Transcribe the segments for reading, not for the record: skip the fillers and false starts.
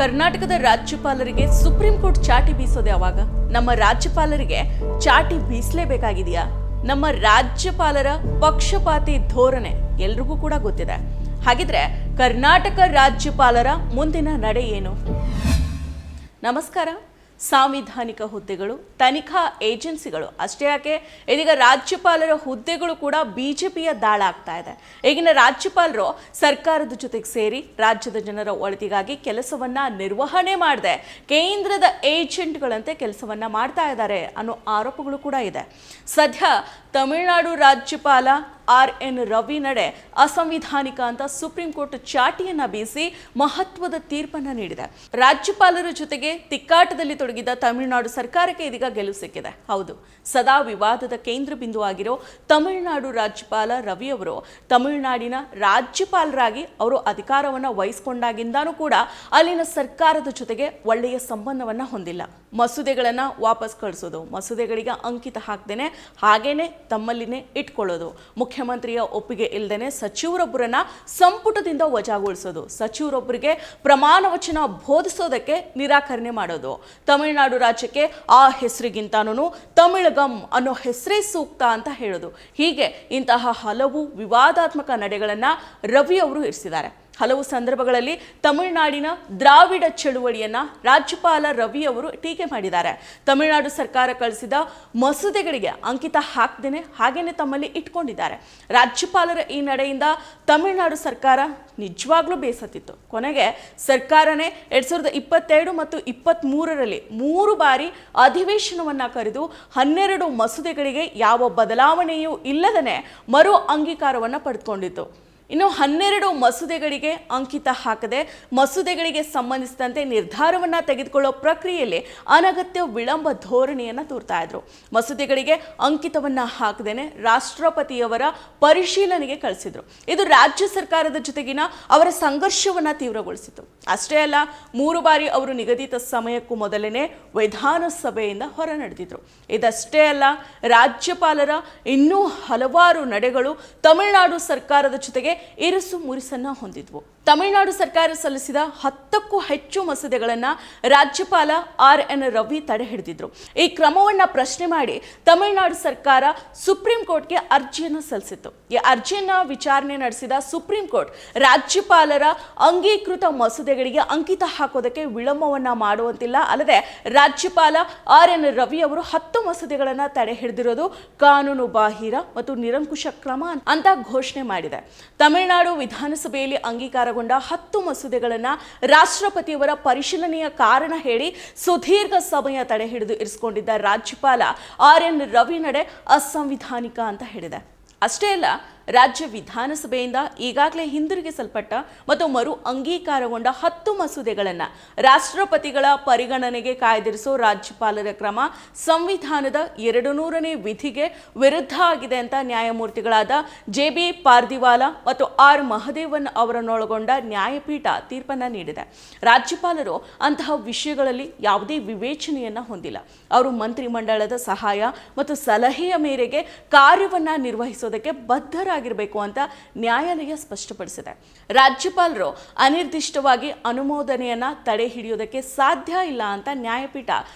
ಕರ್ನಾಟಕದ ರಾಜ್ಯಪಾಲರಿಗೆ supreme court ಚಾಟಿ ಬೀಸೋದು ಯಾವಾಗ? ನಮ್ಮ ರಾಜ್ಯಪಾಲರಿಗೆ ಚಾಟಿ ಬೀಸಲೇಬೇಕಾಗಿದೆಯಾ? ನಮ್ಮ ರಾಜ್ಯಪಾಲರ ಪಕ್ಷಪಾತಿ ಧೋರಣೆ ಎಲ್ರಿಗೂ ಕೂಡ ಗೊತ್ತಿದೆ. ಹಾಗಿದ್ರೆ ಕರ್ನಾಟಕ ರಾಜ್ಯಪಾಲರ ಮುಂದಿನ ನಡೆ ಏನು? ನಮಸ್ಕಾರ. ಸಾಂವಿಧಾನಿಕ ಹುದ್ದೆಗಳು, ತನಿಖಾ ಏಜೆನ್ಸಿಗಳು ಅಷ್ಟೇ ಯಾಕೆ, ಇದೀಗ ರಾಜ್ಯಪಾಲರ ಹುದ್ದೆಗಳು ಕೂಡ ಬಿಜೆಪಿಯ ದಾಳ ಆಗ್ತಾ ಇದೆ. ಈಗಿನ ರಾಜ್ಯಪಾಲರು ಸರ್ಕಾರದ ಜೊತೆಗೆ ಸೇರಿ ರಾಜ್ಯದ ಜನರ ಒಳಿತಿಗಾಗಿ ಕೆಲಸವನ್ನ ನಿರ್ವಹಣೆ ಮಾಡದೆ ಕೇಂದ್ರದ ಏಜೆಂಟ್ಗಳಂತೆ ಕೆಲಸವನ್ನ ಮಾಡ್ತಾ ಇದ್ದಾರೆ ಅನ್ನೋ ಆರೋಪಗಳು ಕೂಡ ಇದೆ. ಸದ್ಯ ತಮಿಳುನಾಡು ರಾಜ್ಯಪಾಲ RN ರವಿ ನಡೆ ಅಸಂವಿಧಾನಿಕ ಅಂತ ಸುಪ್ರೀಂ ಕೋರ್ಟ್ ಚಾಟಿಯನ್ನ ಬೀಸಿ ಮಹತ್ವದ ತೀರ್ಪನ್ನ ನೀಡಿದೆ. ರಾಜ್ಯಪಾಲರ ಜೊತೆಗೆ ತಿಕ್ಕಾಟದಲ್ಲಿ ತೊಡಗಿದ್ದ ತಮಿಳುನಾಡು ಸರ್ಕಾರಕ್ಕೆ ಇದೀಗ ಗೆಲುವು ಸಿಕ್ಕಿದೆ. ಹೌದು, ಸದಾ ವಿವಾದದ ಕೇಂದ್ರ ಬಿಂದು ಆಗಿರೋ ತಮಿಳುನಾಡು ರಾಜ್ಯಪಾಲ ರವಿ ಅವರು ತಮಿಳುನಾಡಿನ ರಾಜ್ಯಪಾಲರಾಗಿ ಅವರು ಅಧಿಕಾರವನ್ನ ವಹಿಸಿಕೊಂಡಾಗಿಂದಾನೂ ಕೂಡ ಅಲ್ಲಿನ ಸರ್ಕಾರದ ಜೊತೆಗೆ ಒಳ್ಳೆಯ ಸಂಬಂಧವನ್ನ ಹೊಂದಿಲ್ಲ. ಮಸೂದೆಗಳನ್ನ ವಾಪಸ್ ಕಳಿಸೋದು, ಮಸೂದೆಗಳಿಗೆ ಅಂಕಿತ ಹಾಕ್ದೇನೆ ಹಾಗೇನೆ ತಮ್ಮಲ್ಲಿನೇ ಇಟ್ಕೊಳ್ಳೋದು, ಮುಖ್ಯಮಂತ್ರಿಯ ಒಪ್ಪಿಗೆ ಇಲ್ಲದೇನೆ ಸಚಿವರೊಬ್ಬರನ್ನ ಸಂಪುಟದಿಂದ ವಜಾಗೊಳಿಸೋದು, ಸಚಿವರೊಬ್ಬರಿಗೆ ಪ್ರಮಾಣ ವಚನ ಬೋಧಿಸೋದಕ್ಕೆ ನಿರಾಕರಣೆ ಮಾಡೋದು, ತಮಿಳುನಾಡು ರಾಜ್ಯಕ್ಕೆ ಆ ಹೆಸರಿಗಿಂತಾನು ತಮಿಳಗಂ ಅನ್ನೋ ಹೆಸರೇ ಸೂಕ್ತ ಅಂತ ಹೇಳೋದು, ಹೀಗೆ ಇಂತಹ ಹಲವು ವಿವಾದಾತ್ಮಕ ನಡೆಗಳನ್ನ ರವಿ ಅವರು ಇರಿಸಿದ್ದಾರೆ. ಹಲವು ಸಂದರ್ಭಗಳಲ್ಲಿ ತಮಿಳುನಾಡಿನ ದ್ರಾವಿಡ ಚಳುವಳಿಯನ್ನ ರಾಜ್ಯಪಾಲ ರವಿ ಅವರು ಟೀಕೆ ಮಾಡಿದ್ದಾರೆ. ತಮಿಳುನಾಡು ಸರ್ಕಾರ ಕಳಿಸಿದ ಮಸೂದೆಗಳಿಗೆ ಅಂಕಿತ ಹಾಕ್ದೇನೆ ಹಾಗೇನೆ ತಮ್ಮಲ್ಲಿ ಇಟ್ಕೊಂಡಿದ್ದಾರೆ. ರಾಜ್ಯಪಾಲರ ಈ ನಡೆಯಿಂದ ತಮಿಳುನಾಡು ಸರ್ಕಾರ ನಿಜವಾಗ್ಲೂ ಬೇಸತ್ತಿತ್ತು. ಕೊನೆಗೆ ಸರ್ಕಾರನೇ 2022 ಮತ್ತು 2023ರಲ್ಲಿ 3 ಬಾರಿ ಅಧಿವೇಶನವನ್ನ ಕರೆದು 12 ಮಸೂದೆಗಳಿಗೆ ಯಾವ ಬದಲಾವಣೆಯೂ ಇಲ್ಲದನೆ ಮರು ಅಂಗೀಕಾರವನ್ನ ಪಡೆದುಕೊಂಡಿತ್ತು. ಇನ್ನು 12 ಮಸೂದೆಗಳಿಗೆ ಅಂಕಿತ ಹಾಕದೆ ಮಸೂದೆಗಳಿಗೆ ಸಂಬಂಧಿಸಿದಂತೆ ನಿರ್ಧಾರವನ್ನ ತೆಗೆದುಕೊಳ್ಳೋ ಪ್ರಕ್ರಿಯೆಯಲ್ಲಿ ಅನಗತ್ಯ ವಿಳಂಬ ಧೋರಣೆಯನ್ನ ತೋರ್ತಾ ಇದ್ರು. ಮಸೂದೆಗಳಿಗೆ ಅಂಕಿತವನ್ನ ಹಾಕದೇನೆ ರಾಷ್ಟ್ರಪತಿಯವರ ಪರಿಶೀಲನೆಗೆ ಕಳಿಸಿದ್ರು. ಇದು ರಾಜ್ಯ ಸರ್ಕಾರದ ಜೊತೆಗಿನ ಅವರ ಸಂಘರ್ಷವನ್ನ ತೀವ್ರಗೊಳಿಸಿತು. ಅಷ್ಟೇ ಅಲ್ಲ, 3 ಬಾರಿ ಅವರು ನಿಗದಿತ ಸಮಯಕ್ಕೂ ಮೊದಲನೇ ವಿಧಾನಸಭೆಯಿಂದ ಹೊರ ನಡೆದಿದ್ರು. ಇದಷ್ಟೇ ಅಲ್ಲ, ರಾಜ್ಯಪಾಲರ ಇನ್ನೂ ಹಲವಾರು ನಡೆಗಳು ತಮಿಳುನಾಡು ಸರ್ಕಾರದ ಜೊತೆಗೆ ಇರುಸು ಮುರಿಸನ್ನ ಹೊಂದಿದ್ವು. ತಮಿಳುನಾಡು ಸರ್ಕಾರ ಸಲ್ಲಿಸಿದ 10ಕ್ಕೂ ಹೆಚ್ಚು ಮಸೂದೆಗಳನ್ನ ರಾಜ್ಯಪಾಲ RN ರವಿ ತಡೆ ಹಿಡಿದಿದ್ರು. ಈ ಕ್ರಮವನ್ನ ಪ್ರಶ್ನೆ ಮಾಡಿ ತಮಿಳುನಾಡು ಸರ್ಕಾರ ಸುಪ್ರೀಂ ಕೋರ್ಟ್ಗೆ ಅರ್ಜಿಯನ್ನು ಸಲ್ಲಿಸಿತ್ತು. ಈ ಅರ್ಜಿಯನ್ನ ವಿಚಾರಣೆ ನಡೆಸಿದ ಸುಪ್ರೀಂ ಕೋರ್ಟ್ ರಾಜ್ಯಪಾಲರ ಅಂಗೀಕೃತ ಮಸೂದೆಗಳಿಗೆ ಅಂಕಿತ ಹಾಕೋದಕ್ಕೆ ವಿಳಂಬವನ್ನ ಮಾಡುವಂತಿಲ್ಲ, ಅಲ್ಲದೆ ರಾಜ್ಯಪಾಲ RN ರವಿ ಅವರು 10 ಮಸೂದೆಗಳನ್ನ ತಡೆ ಹಿಡಿದಿರೋದು ಕಾನೂನು ಬಾಹಿರ ಮತ್ತು ನಿರಂಕುಶ ಕ್ರಮ ಅಂತ ಘೋಷಣೆ ಮಾಡಿದೆ. ತಮಿಳುನಾಡು ವಿಧಾನಸಭೆಯಲ್ಲಿ ಅಂಗೀಕಾರಗೊಂಡ 10 ಮಸೂದೆಗಳನ್ನ ರಾಷ್ಟ್ರಪತಿಯವರ ಪರಿಶೀಲನೆಯ ಕಾರಣ ಹೇಳಿ ಸುದೀರ್ಘ ಸಮಯ ತಡೆ ಹಿಡಿದು ಇರಿಸಿಕೊಂಡಿದ್ದ ರಾಜ್ಯಪಾಲ RN ರವಿ ನಡೆ ಅಸಂವಿಧಾನಿಕ ಅಂತ ಹೇಳಿದೆ. ಅಷ್ಟೇ ಅಲ್ಲ, ರಾಜ್ಯ ವಿಧಾನಸಭೆಯಿಂದ ಈಗಾಗಲೇ ಹಿಂದಿರುಗಿಸಲ್ಪಟ್ಟ ಮತ್ತು ಮರು ಅಂಗೀಕಾರಗೊಂಡ 10 ಮಸೂದೆಗಳನ್ನು ರಾಷ್ಟ್ರಪತಿಗಳ ಪರಿಗಣನೆಗೆ ಕಾಯ್ದಿರಿಸೋ ರಾಜ್ಯಪಾಲರ ಕ್ರಮ ಸಂವಿಧಾನದ 200ನೇ ವಿಧಿಗೆ ವಿರುದ್ಧ ಆಗಿದೆ ಅಂತ ನ್ಯಾಯಮೂರ್ತಿಗಳಾದ JB ಪಾರ್ದಿವಾಲಾ ಮತ್ತು R ಮಹದೇವನ್ ಅವರನ್ನೊಳಗೊಂಡ ನ್ಯಾಯಪೀಠ ತೀರ್ಪನ್ನು ನೀಡಿದೆ. ರಾಜ್ಯಪಾಲರು ಅಂತಹ ವಿಷಯಗಳಲ್ಲಿ ಯಾವುದೇ ವಿವೇಚನೆಯನ್ನ ಹೊಂದಿಲ್ಲ. ಅವರು ಮಂತ್ರಿಮಂಡಲದ ಸಹಾಯ ಮತ್ತು ಸಲಹೆಯ ಮೇರೆಗೆ ಕಾರ್ಯವನ್ನ ನಿರ್ವಹಿಸೋದಕ್ಕೆ ಬದ್ಧರಾಗಿರಬೇಕು ಅಂತ ನ್ಯಾಯಾಲಯ ಸ್ಪಷ್ಟಪಡಿಸಿದೆ. ರಾಜ್ಯಪಾಲರು ಅನಿರ್ದಿಷ್ಟವಾಗಿ ಅನುಮೋದನೆಯನ್ನ ತಡೆ ಹಿಡಿಯೋದಕ್ಕೆ ಸಾಧ್ಯ ಇಲ್ಲ ಅಂತ ನ್ಯಾಯಪೀಠ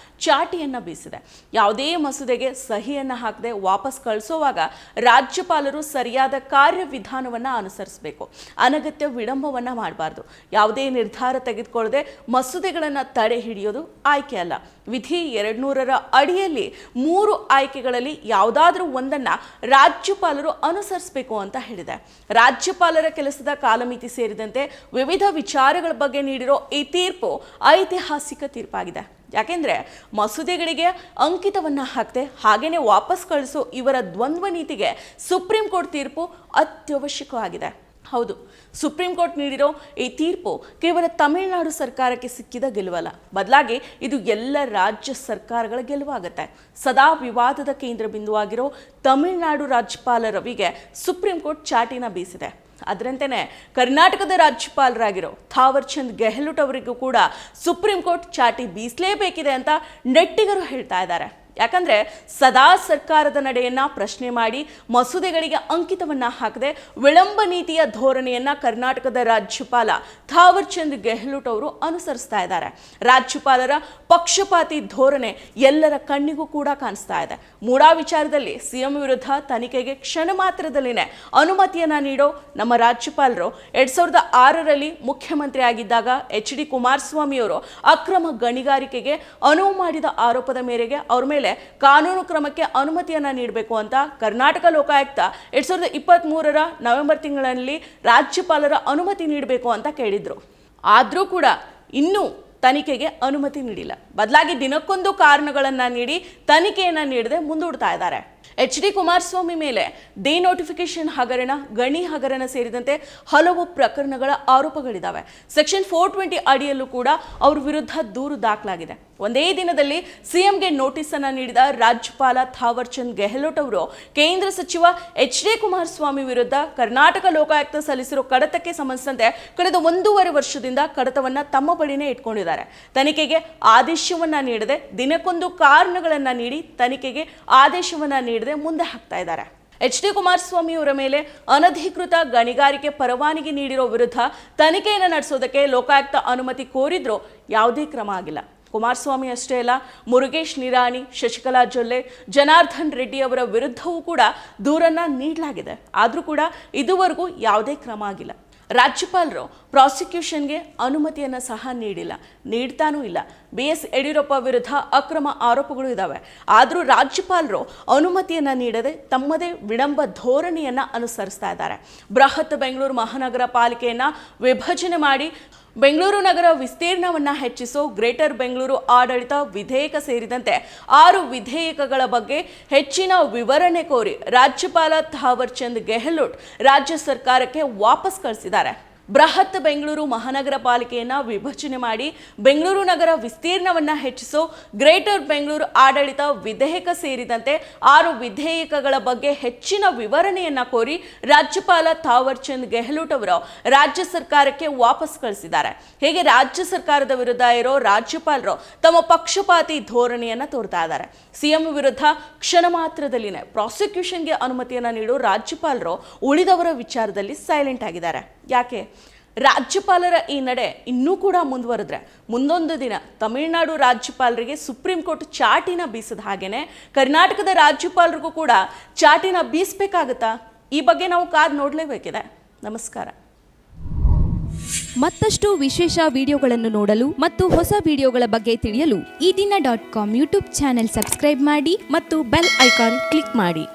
ಚಾಟಿಯನ್ನ ಬೀಸಿದೆ. ಯಾವುದೇ ಮಸೂದೆಗೆ ಸಹಿಯನ್ನ ಹಾಕದೆ ವಾಪಸ್ ಕಳಿಸುವಾಗ ರಾಜ್ಯಪಾಲರು ಸರಿಯಾದ ಕಾರ್ಯವಿಧಾನವನ್ನ ಅನುಸರಿಸಬೇಕು. ಅನಗತ್ಯ ವಿಳಂಬವನ್ನ ಮಾಡಬಾರ್ದು. ಯಾವುದೇ ನಿರ್ಧಾರ ತೆಗೆದುಕೊಳ್ಳದೆ ಮಸೂದೆಗಳನ್ನ ತಡೆ ಹಿಡಿಯೋದು ಆಯ್ಕೆ ಅಲ್ಲ. ವಿಧಿ 200ರ ಅಡಿಯಲ್ಲಿ 3 ಆಯ್ಕೆಗಳಲ್ಲಿ ಯಾವುದಾದ್ರೂ ಒಂದನ್ನ ರಾಜ್ಯಪಾಲರು ಅನುಸರಿಸಬೇಕು ಅಂತ ಹೇಳಿದೆ. ರಾಜ್ಯಪಾಲರ ಕೆಲಸದ ಕಾಲಮಿತಿ ಸೇರಿದಂತೆ ವಿವಿಧ ವಿಚಾರಗಳ ಬಗ್ಗೆ ನೀಡಿರೋ ಈ ತೀರ್ಪು ಐತಿಹಾಸಿಕ ತೀರ್ಪಾಗಿದೆ. ಯಾಕೆಂದ್ರೆ ಮಸೂದೆಗಳಿಗೆ ಅಂಕಿತವನ್ನ ಹಾಕದೆ ಹಾಗೇನೆ ವಾಪಸ್ ಕಳಿಸೋ ಇವರ ದ್ವಂದ್ವ ನೀತಿಗೆ ಸುಪ್ರೀಂ ಕೋರ್ಟ್ ತೀರ್ಪು ಅತ್ಯವಶ್ಯಕವಾಗಿದೆ. ಹೌದು, ಸುಪ್ರೀಂ ಕೋರ್ಟ್ ನೀಡಿರೋ ಈ ತೀರ್ಪು ಕೇವಲ ತಮಿಳುನಾಡು ಸರ್ಕಾರಕ್ಕೆ ಸಿಕ್ಕಿದ ಗೆಲುವಲ್ಲ, ಬದಲಾಗಿ ಇದು ಎಲ್ಲ ರಾಜ್ಯ ಸರ್ಕಾರಗಳ ಗೆಲುವಾಗುತ್ತೆ. ಸದಾ ವಿವಾದದ ಕೇಂದ್ರ ಬಿಂದುವಾಗಿರೋ ತಮಿಳುನಾಡು ರಾಜ್ಯಪಾಲ ರವಿಗೆ ಸುಪ್ರೀಂ ಕೋರ್ಟ್ ಚಾಟಿನ ಬೀಸಿದೆ. ಅದರಂತೆಯೇ ಕರ್ನಾಟಕದ ರಾಜ್ಯಪಾಲರಾಗಿರೋ ಥಾವರ್ ಚಂದ್ ಗೆಹ್ಲೋಟ್ ಅವರಿಗೂ ಕೂಡ ಸುಪ್ರೀಂ ಕೋರ್ಟ್ ಚಾಟಿ ಬೀಸಲೇಬೇಕಿದೆ ಅಂತ ನೆಟ್ಟಿಗರು ಹೇಳ್ತಾ ಇದ್ದಾರೆ. ಯಾಕಂದ್ರೆ ಸದಾ ಸರ್ಕಾರದ ನಡೆಯನ್ನ ಪ್ರಶ್ನೆ ಮಾಡಿ ಮಸೂದೆಗಳಿಗೆ ಅಂಕಿತವನ್ನ ಹಾಕದೆ ವಿಳಂಬ ನೀತಿಯ ಧೋರಣೆಯನ್ನ ಕರ್ನಾಟಕದ ರಾಜ್ಯಪಾಲ ಥಾವರ್ ಚಂದ್ ಗೆಹ್ಲೋಟ್ ಅವರು ಅನುಸರಿಸ್ತಾ ಇದ್ದಾರೆ. ರಾಜ್ಯಪಾಲರ ಪಕ್ಷಪಾತಿ ಧೋರಣೆ ಎಲ್ಲರ ಕಣ್ಣಿಗೂ ಕೂಡ ಕಾಣಿಸ್ತಾ ಇದೆ. ಮೂಡಾ ವಿಚಾರದಲ್ಲಿ ಸಿಎಂ ವಿರುದ್ಧ ತನಿಖೆಗೆ ಕ್ಷಣ ಮಾತ್ರದಲ್ಲಿನೇ ಅನುಮತಿಯನ್ನ ನೀಡೋ ನಮ್ಮ ರಾಜ್ಯಪಾಲರು 2006ರಲ್ಲಿ ಮುಖ್ಯಮಂತ್ರಿ ಆಗಿದ್ದಾಗ HD ಕುಮಾರಸ್ವಾಮಿ ಅವರು ಅಕ್ರಮ ಗಣಿಗಾರಿಕೆಗೆ ಅನುವು ಮಾಡಿದ ಆರೋಪದ ಮೇರೆಗೆ ಅವ್ರ ಮೇಲೆ ಕಾನೂನು ಕ್ರಮಕ್ಕೆ ಅನುಮತಿಯನ್ನ ನೀಡಬೇಕು ಅಂತ ಕರ್ನಾಟಕ ಲೋಕಾಯುಕ್ತ 2023ರ ನವೆಂಬರ್ ತಿಂಗಳಲ್ಲಿ ರಾಜ್ಯಪಾಲರ ಅನುಮತಿ ನೀಡಬೇಕು ಅಂತ ಕೇಳಿದ್ರು. ಆದರೂ ಕೂಡ ಇನ್ನೂ ತನಿಖೆಗೆ ಅನುಮತಿ ನೀಡಿಲ್ಲ. ಬದಲಾಗಿ ದಿನಕ್ಕೊಂದು ಕಾರಣಗಳನ್ನ ನೀಡಿ ತನಿಖೆಯನ್ನ ನೀಡದೆ ಮುಂದೂಡ್ತಾ ಇದ್ದಾರೆ. HD ಕುಮಾರಸ್ವಾಮಿ ಮೇಲೆ ಡಿನೋಟಿಫಿಕೇಶನ್ ಹಗರಣ, ಗಣಿ ಹಗರಣ ಸೇರಿದಂತೆ ಹಲವು ಪ್ರಕರಣಗಳ ಆರೋಪಗಳಿದ್ದಾವೆ. ಸೆಕ್ಷನ್ 420 ಅಡಿಯಲ್ಲೂ ಕೂಡ ಅವ್ರ ವಿರುದ್ಧ ದೂರು ದಾಖಲಾಗಿದೆ. ಒಂದೇ ದಿನದಲ್ಲಿ ಸಿಎಂಗೆ ನೋಟಿಸ್ ಅನ್ನ ನೀಡಿದ ರಾಜ್ಯಪಾಲ ಥಾವರ್ ಚಂದ್ ಗೆಹ್ಲೋಟ್ ಅವರು ಕೇಂದ್ರ ಸಚಿವ HD ಕುಮಾರಸ್ವಾಮಿ ವಿರುದ್ಧ ಕರ್ನಾಟಕ ಲೋಕಾಯುಕ್ತ ಸಲ್ಲಿಸಿರೋ ಕಡತಕ್ಕೆ ಸಂಬಂಧಿಸಿದಂತೆ ಕಳೆದ 1.5 ವರ್ಷದಿಂದ ಕಡತವನ್ನ ತಮ್ಮ ಬಳಿನೇ ಇಟ್ಕೊಂಡಿದ್ದಾರೆ. ತನಿಖೆಗೆ ಆದೇಶವನ್ನ ನೀಡದೆ ದಿನಕ್ಕೊಂದು ಕಾರಣಗಳನ್ನ ನೀಡಿ ತನಿಖೆಗೆ ಆದೇಶವನ್ನ ನೀಡದೆ ಮುಂದೆ ಹಾಕ್ತಾ ಇದ್ದಾರೆ. HD ಕುಮಾರಸ್ವಾಮಿ ಅವರ ಮೇಲೆ ಅನಧಿಕೃತ ಗಣಿಗಾರಿಕೆ ಪರವಾನಗಿ ನೀಡಿರೋ ವಿರುದ್ಧ ತನಿಖೆಯನ್ನು ನಡೆಸೋದಕ್ಕೆ ಲೋಕಾಯುಕ್ತ ಅನುಮತಿ ಕೋರಿದ್ರೂ ಯಾವುದೇ ಕ್ರಮ ಆಗಿಲ್ಲ. ಕುಮಾರಸ್ವಾಮಿ ಅಷ್ಟೇ ಅಲ್ಲ, ಮುರುಗೇಶ್ ನಿರಾಣಿ, ಶಶಿಕಲಾ ಜೊಲ್ಲೆ, ಜನಾರ್ದನ್ ರೆಡ್ಡಿ ಅವರ ವಿರುದ್ಧವೂ ಕೂಡ ದೂರನ್ನ ನೀಡಲಾಗಿದೆ. ಆದರೂ ಕೂಡ ಇದುವರೆಗೂ ಯಾವುದೇ ಕ್ರಮ ಆಗಿಲ್ಲ. ರಾಜ್ಯಪಾಲರು ಪ್ರಾಸಿಕ್ಯೂಷನ್ಗೆ ಅನುಮತಿಯನ್ನು ಸಹ ನೀಡ್ತಾನೂ ಇಲ್ಲ. BS ಯಡಿಯೂರಪ್ಪ ವಿರುದ್ಧ ಅಕ್ರಮ ಆರೋಪಗಳು ಇದ್ದಾವೆ. ಆದರೂ ರಾಜ್ಯಪಾಲರು ಅನುಮತಿಯನ್ನು ನೀಡದೆ ತಮ್ಮದೇ ವಿಳಂಬ ಧೋರಣೆಯನ್ನು ಅನುಸರಿಸ್ತಾ ಇದ್ದಾರೆ. ಬೃಹತ್ ಬೆಂಗಳೂರು ಮಹಾನಗರ ಪಾಲಿಕೆಯನ್ನು ವಿಭಜನೆ ಮಾಡಿ ಬೆಂಗಳೂರು ನಗರ ವಿಸ್ತೀರ್ಣವನ್ನು ಹೆಚ್ಚಿಸೋ ಗ್ರೇಟರ್ ಬೆಂಗಳೂರು ಆಡಳಿತ ವಿಧೇಯಕ ಸೇರಿದಂತೆ 6 ವಿಧೇಯಕಗಳ ಬಗ್ಗೆ ಹೆಚ್ಚಿನ ವಿವರಣೆ ಕೋರಿ ರಾಜ್ಯಪಾಲ ಥಾವರ್ ಚಂದ್ ಗೆಹ್ಲೋಟ್ ರಾಜ್ಯ ಸರ್ಕಾರಕ್ಕೆ ವಾಪಸ್ ಕಳಿಸಿದ್ದಾರೆ. ಬೃಹತ್ ಬೆಂಗಳೂರು ಮಹಾನಗರ ಪಾಲಿಕೆಯನ್ನು ವಿಭಜನೆ ಮಾಡಿ ಬೆಂಗಳೂರು ನಗರ ವಿಸ್ತೀರ್ಣವನ್ನು ಹೆಚ್ಚಿಸೋ ಗ್ರೇಟರ್ ಬೆಂಗಳೂರು ಆಡಳಿತ ವಿಧೇಯಕ ಸೇರಿದಂತೆ 6 ವಿಧೇಯಕಗಳ ಬಗ್ಗೆ ಹೆಚ್ಚಿನ ವಿವರಣೆಯನ್ನ ಕೋರಿ ರಾಜ್ಯಪಾಲ ಥಾವರ್ ಚಂದ್ ಗೆಹ್ಲೋಟ್ ಅವರು ರಾಜ್ಯ ಸರ್ಕಾರಕ್ಕೆ ವಾಪಸ್ ಕಳಿಸಿದ್ದಾರೆ. ಹೀಗೆ ರಾಜ್ಯ ಸರ್ಕಾರದ ವಿರುದ್ಧ ಇರೋ ರಾಜ್ಯಪಾಲರು ತಮ್ಮ ಪಕ್ಷಪಾತಿ ಧೋರಣೆಯನ್ನ ತೋರ್ತಾ ಇದ್ದಾರೆ. ಸಿಎಂ ವಿರುದ್ಧ ಕ್ಷಣ ಮಾತ್ರದಲ್ಲಿನೇ ಪ್ರಾಸಿಕ್ಯೂಷನ್ಗೆ ಅನುಮತಿಯನ್ನ ನೀಡೋ ರಾಜ್ಯಪಾಲರು ಉಳಿದವರ ವಿಚಾರದಲ್ಲಿ ಸೈಲೆಂಟ್ ಆಗಿದ್ದಾರೆ. ಯಾಕೆ? ರಾಜ್ಯಪಾಲರ ಈ ನಡೆ ಇನ್ನೂ ಕೂಡ ಮುಂದುವರೆದ್ರೆ ಮುಂದೊಂದು ದಿನ ತಮಿಳುನಾಡು ರಾಜ್ಯಪಾಲರಿಗೆ ಸುಪ್ರೀಂ ಕೋರ್ಟ್ ಚಾಟಿನ ಬೀಸದ ಹಾಗೇನೆ ಕರ್ನಾಟಕದ ರಾಜ್ಯಪಾಲರಿಗೂ ಕೂಡ ಚಾಟಿನ ಬೀಸಬೇಕಾಗುತ್ತಾ? ಈ ಬಗ್ಗೆ ನಾವು ಕಾದು ನೋಡಲೇಬೇಕಿದೆ. ನಮಸ್ಕಾರ. ಮತ್ತಷ್ಟು ವಿಶೇಷ ವಿಡಿಯೋಗಳನ್ನು ನೋಡಲು ಮತ್ತು ಹೊಸ ವಿಡಿಯೋಗಳ ಬಗ್ಗೆ ತಿಳಿಯಲು ಈ ದಿನ .com ಯೂಟ್ಯೂಬ್ ಚಾನೆಲ್ ಸಬ್ಸ್ಕ್ರೈಬ್ ಮಾಡಿ ಮತ್ತು ಬೆಲ್ ಐಕಾನ್ ಕ್ಲಿಕ್ ಮಾಡಿ.